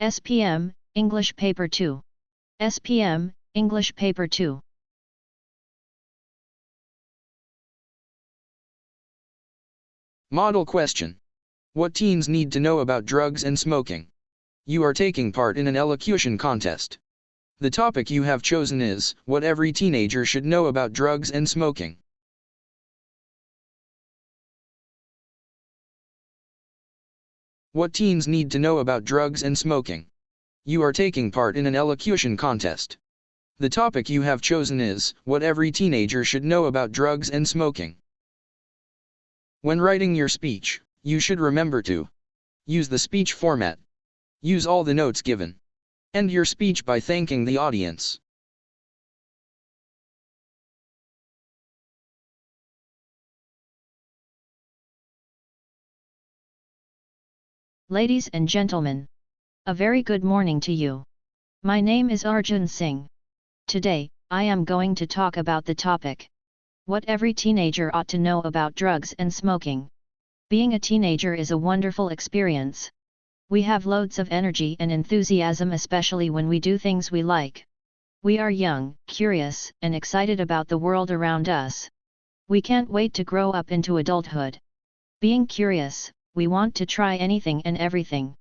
SPM, English Paper 2. SPM, English Paper 2. Model question. What teens need to know about drugs and smoking? You are taking part in an elocution contest. The topic you have chosen is, what every teenager should know about drugs and smoking. What teens need to know about drugs and smoking? You are taking part in an elocution contest. The topic you have chosen is, what every teenager should know about drugs and smoking. When writing your speech, you should remember to use the speech format. Use all the notes given. End your speech by thanking the audience. Ladies and gentlemen, a very good morning to you. My name is Arjun Singh. Today, I am going to talk about the topic, what every teenager ought to know about drugs and smoking. Being a teenager is a wonderful experience. We have loads of energy and enthusiasm, especially when we do things we like. We are young, curious, and excited about the world around us. We can't wait to grow up into adulthood. Being curious, we want to try anything and everything.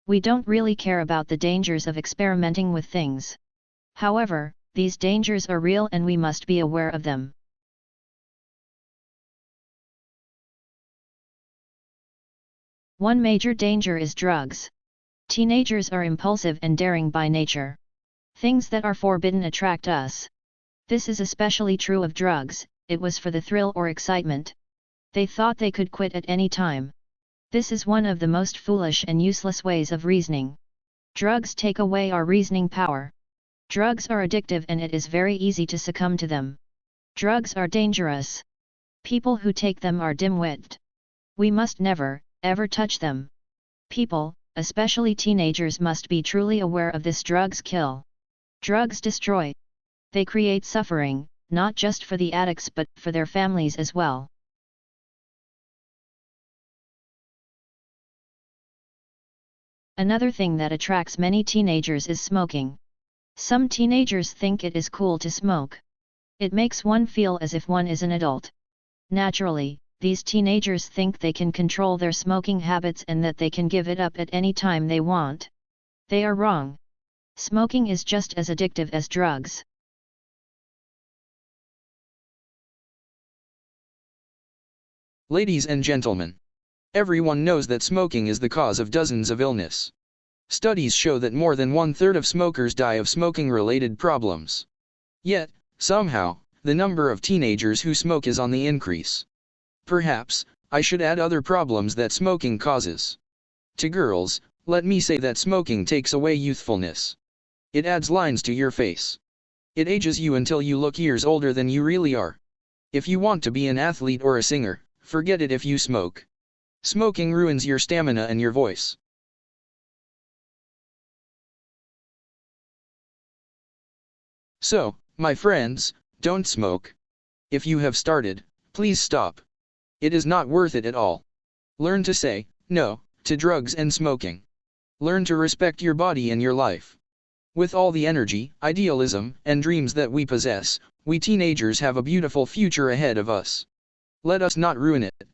We don't really care about the dangers of experimenting with things. However, these dangers are real and we must be aware of them. One major danger is drugs. Teenagers are impulsive and daring by nature. Things that are forbidden attract us. This is especially true of drugs. It was for the thrill or excitement. They thought they could quit at any time. This is one of the most foolish and useless ways of reasoning. Drugs take away our reasoning power. Drugs are addictive and it is very easy to succumb to them. Drugs are dangerous. People who take them are dim-witted. We must never, ever touch them. People, especially teenagers, must be truly aware of this. Drugs kill. Drugs destroy. They create suffering, not just for the addicts but for their families as well. Another thing that attracts many teenagers is smoking. Some teenagers think it is cool to smoke. It makes one feel as if one is an adult. Naturally, these teenagers think they can control their smoking habits and that they can give it up at any time they want. They are wrong. Smoking is just as addictive as drugs. Ladies and gentlemen, everyone knows that smoking is the cause of dozens of illnesses. Studies show that more than 1/3 of smokers die of smoking-related problems. Yet, somehow, the number of teenagers who smoke is on the increase. Perhaps, I should add other problems that smoking causes. To girls, let me say that smoking takes away youthfulness. It adds lines to your face. It ages you until you look years older than you really are. If you want to be an athlete or a singer, forget it if you smoke. Smoking ruins your stamina and your voice. So, my friends, don't smoke. If you have started, please stop. It is not worth it at all. Learn to say no to drugs and smoking. Learn to respect your body and your life. With all the energy, idealism, and dreams that we possess, we teenagers have a beautiful future ahead of us. Let us not ruin it.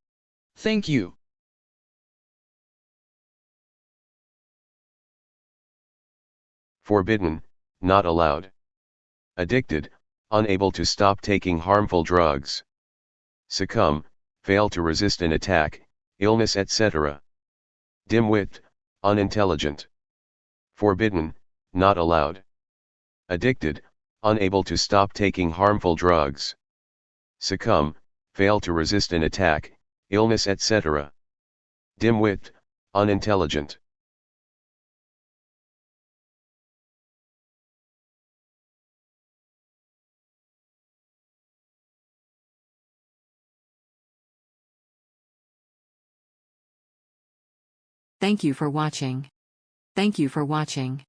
Thank you. Forbidden, not allowed. Addicted, unable to stop taking harmful drugs. Succumb, fail to resist an attack, illness, etc. Dim-witted, unintelligent. Forbidden, not allowed. Addicted, unable to stop taking harmful drugs. Succumb, fail to resist an attack, illness, etc. Dim-witted, unintelligent. Thank you for watching. Thank you for watching.